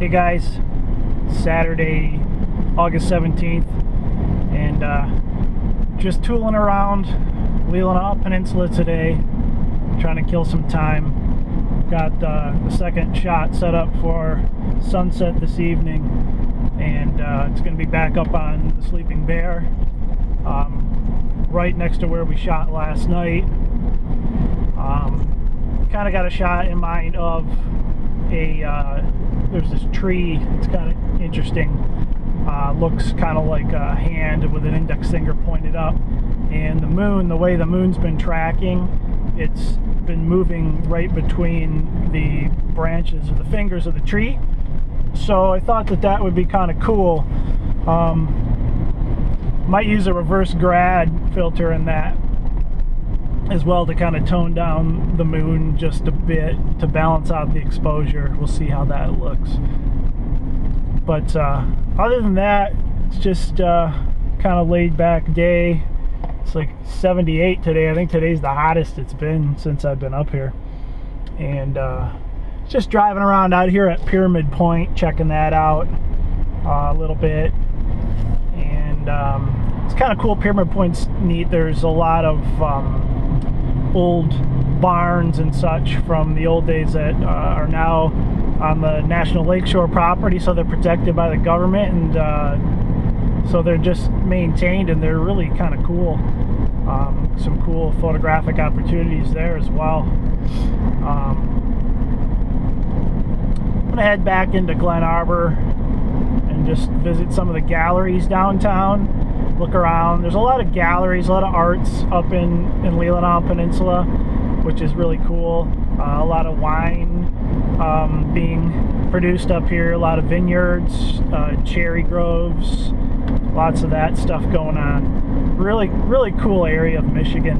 Hey guys, Saturday, August 17th, and just tooling around Leelanau Peninsula today, trying to kill some time. Got the second shot set up for sunset this evening, and it's going to be back up on the Sleeping Bear, right next to where we shot last night. Kind of got a shot in mind of there's this tree. It's kind of interesting. Looks kind of like a hand with an index finger pointed up, and the moon, the way the moon's been tracking, it's been moving right between the branches or the fingers of the tree. So I thought that that would be kind of cool. Might use a reverse grad filter in that as well to kind of tone down the moon just a bit to balance out the exposure. We'll see how that looks. But other than that, it's just kind of laid back day. It's like 78 today. I think today's the hottest it's been since I've been up here. And just driving around out here at Pyramid Point, checking that out a little bit. And it's kind of cool. Pyramid Point's neat. There's a lot of old barns and such from the old days that are now on the National Lakeshore property, so they're protected by the government, and so they're just maintained, and they're really kind of cool. Some cool photographic opportunities there as well. I'm gonna head back into Glen Arbor and just visit some of the galleries downtown. Look around. There's a lot of galleries, a lot of arts up in Leelanau Peninsula, which is really cool. A lot of wine being produced up here, a lot of vineyards, cherry groves, lots of that stuff going on. Really cool area of Michigan.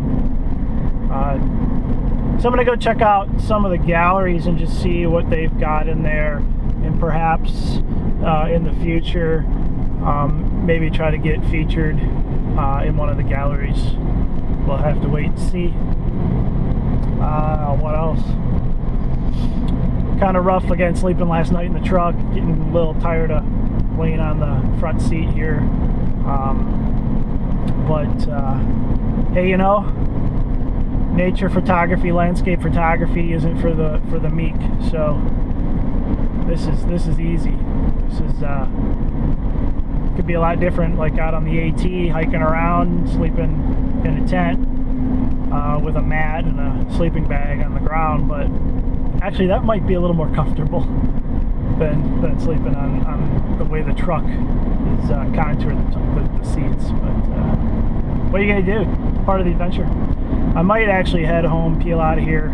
So I'm going to go check out some of the galleries and just see what they've got in there, and perhaps in the future maybe try to get featured in one of the galleries. We'll have to wait and see. What else? Kind of rough again, sleeping last night in the truck, getting a little tired of laying on the front seat here. But hey, you know, nature photography, landscape photography isn't for the meek. So this is easy. This is could be a lot different, like out on the AT, hiking around, sleeping in a tent with a mat and a sleeping bag on the ground. But actually, that might be a little more comfortable than sleeping on the way the truck is contoured the seats. But what are you gonna do? Part of the adventure. I might actually head home, peel out of here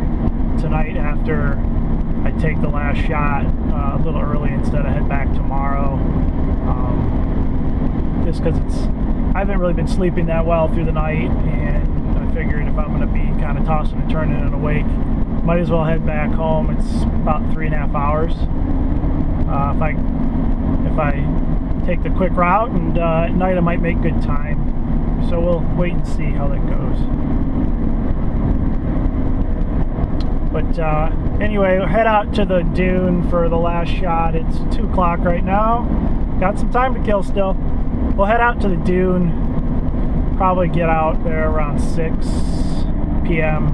tonight after I take the last shot a little early instead of head back tomorrow. Just because I haven't really been sleeping that well through the night, and I figured if I'm going to be kind of tossing and turning and awake, might as well head back home. It's about 3.5 hours. If I take the quick route, and at night I might make good time. So we'll wait and see how that goes. But anyway, we'll head out to the dune for the last shot. It's 2 o'clock right now. Got some time to kill still. We'll head out to the dune, probably get out there around 6 p.m.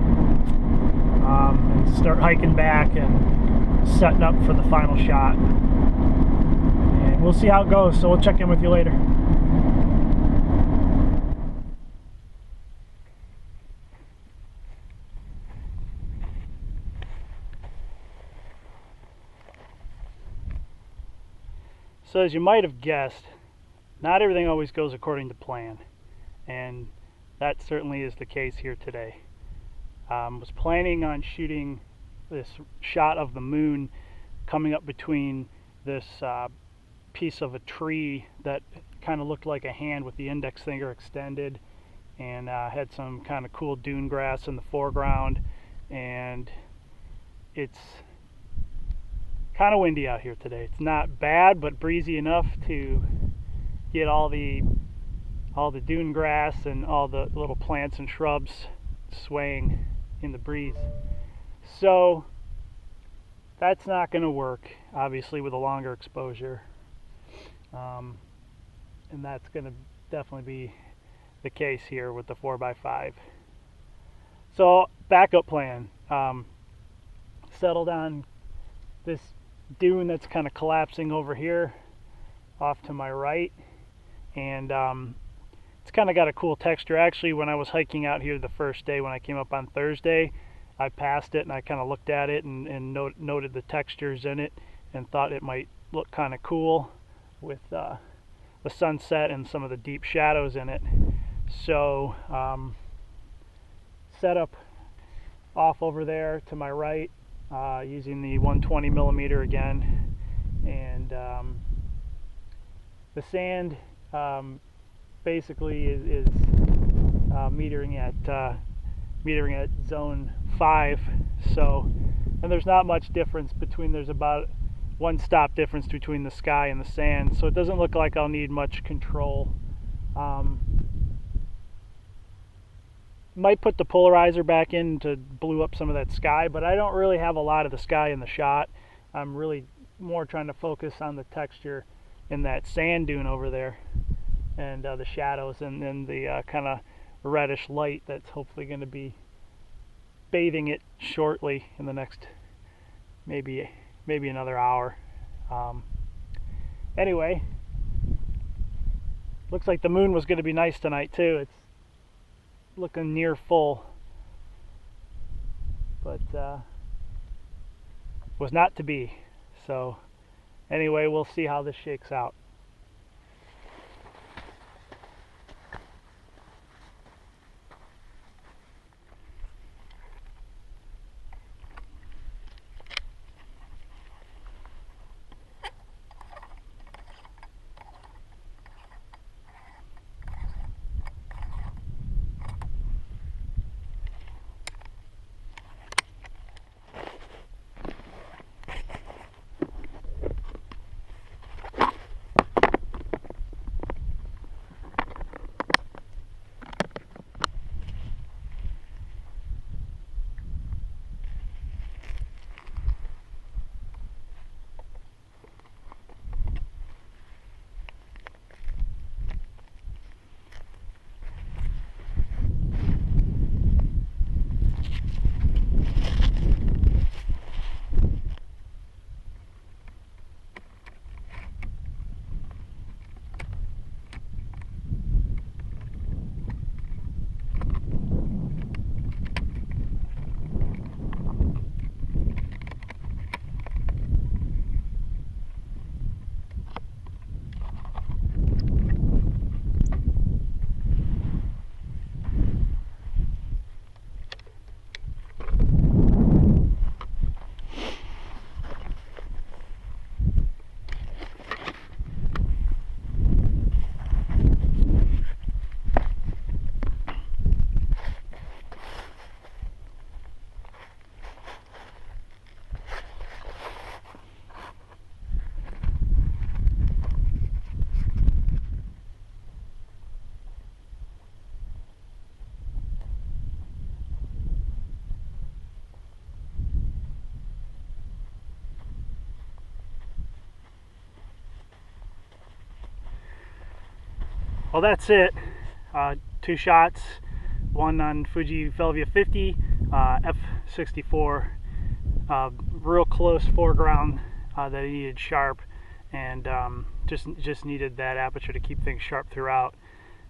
And start hiking back and setting up for the final shot. And we'll see how it goes, so we'll check in with you later. So as you might have guessed, not everything always goes according to plan, and that certainly is the case here today. Was planning on shooting this shot of the moon coming up between this piece of a tree that kind of looked like a hand with the index finger extended, and had some kind of cool dune grass in the foreground, and it's kind of windy out here today. It's not bad, but breezy enough to get all the dune grass and all the little plants and shrubs swaying in the breeze. So that's not going to work, obviously, with a longer exposure. And that's going to definitely be the case here with the 4x5. So, backup plan. Settled on this dune that's kind of collapsing over here off to my right. And it's kind of got a cool texture. Actually, when I was hiking out here the first day, when I came up on Thursday, I passed it and I kind of looked at it and noted the textures in it and thought it might look kind of cool with the sunset and some of the deep shadows in it. So set up off over there to my right using the 120 millimeter again, and the sand basically is metering at zone 5. So, and there's not much difference between, there's about one stop difference between the sky and the sand, so it doesn't look like I'll need much control. Might put the polarizer back in to blue up some of that sky, but I don't really have a lot of the sky in the shot. I'm really more trying to focus on the texture in that sand dune over there, and the shadows, and then the kind of reddish light that's hopefully going to be bathing it shortly in the next maybe another hour. Anyway, looks like the moon was going to be nice tonight too. It's looking near full, but was not to be. So anyway, we'll see how this shakes out. Well, that's it. 2 shots, one on Fuji Velvia 50, f/64, real close foreground that I needed sharp, and just needed that aperture to keep things sharp throughout.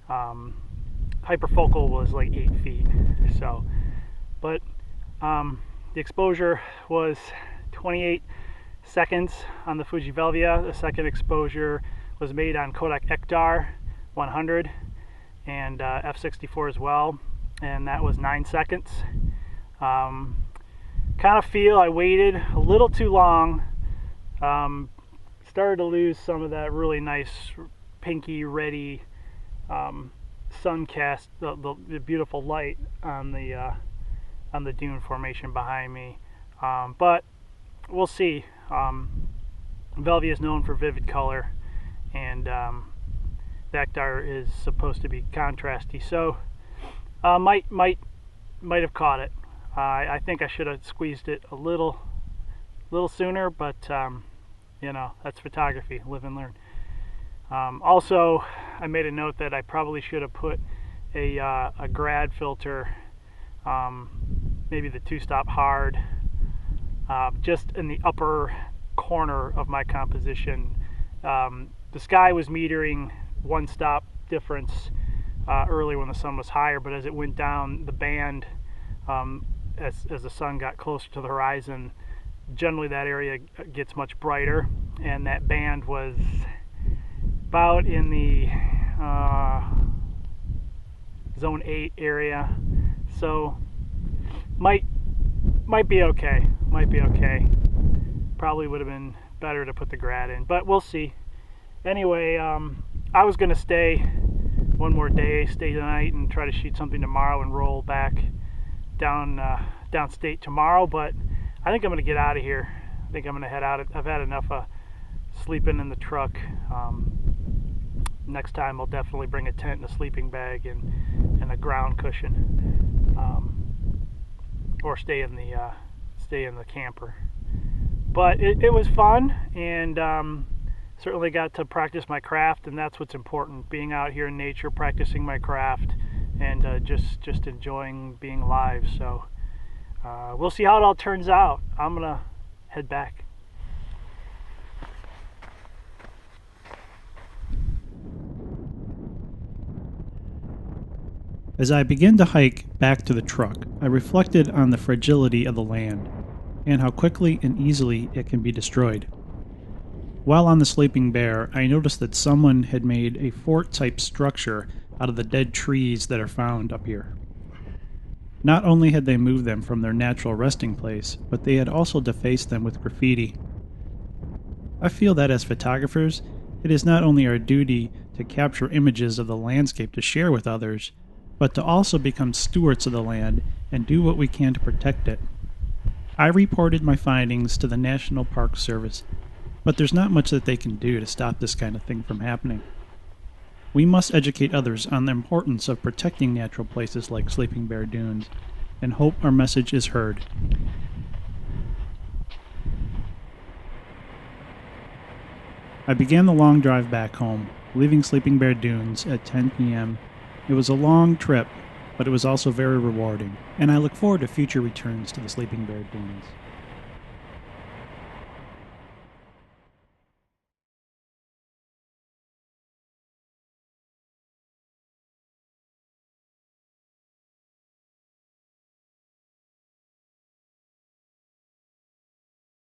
Hyperfocal was like 8 feet, so, but the exposure was 28 seconds on the Fuji Velvia. The second exposure was made on Kodak Ektar 100 and f/64 as well, and that was 9 seconds. Kind of feel I waited a little too long. Started to lose some of that really nice pinky reddy sun cast, the beautiful light on the dune formation behind me, but we'll see. Velvia is known for vivid color, and Ektar is supposed to be contrasty, so might have caught it. I think I should have squeezed it a little little sooner, but you know, that's photography, live and learn. Also, I made a note that I probably should have put a grad filter, maybe the two-stop hard, just in the upper corner of my composition. The sky was metering one stop difference earlier when the sun was higher, but as it went down, the band, as the sun got closer to the horizon, generally that area gets much brighter, and that band was about in the zone 8 area, so might be okay. Probably would have been better to put the grad in, but we'll see. Anyway, I was gonna stay one more day, stay tonight, and try to shoot something tomorrow and roll back downstate tomorrow, but I think I'm gonna get out of here. I think I'm gonna head out. I've had enough of sleeping in the truck. Next time I'll definitely bring a tent and a sleeping bag and a ground cushion, or stay in the camper. But it was fun, and certainly got to practice my craft, and that's what's important, being out here in nature, practicing my craft, and just enjoying being alive. So we'll see how it all turns out. I'm gonna head back. As I began to hike back to the truck, I reflected on the fragility of the land and how quickly and easily it can be destroyed. While on the Sleeping Bear, I noticed that someone had made a fort-type structure out of the dead trees that are found up here. Not only had they moved them from their natural resting place, but they had also defaced them with graffiti. I feel that as photographers, it is not only our duty to capture images of the landscape to share with others, but to also become stewards of the land and do what we can to protect it. I reported my findings to the National Park Service, but there's not much that they can do to stop this kind of thing from happening. We must educate others on the importance of protecting natural places like Sleeping Bear Dunes, and hope our message is heard. I began the long drive back home, leaving Sleeping Bear Dunes at 10 p.m. It was a long trip, but it was also very rewarding, and I look forward to future returns to the Sleeping Bear Dunes.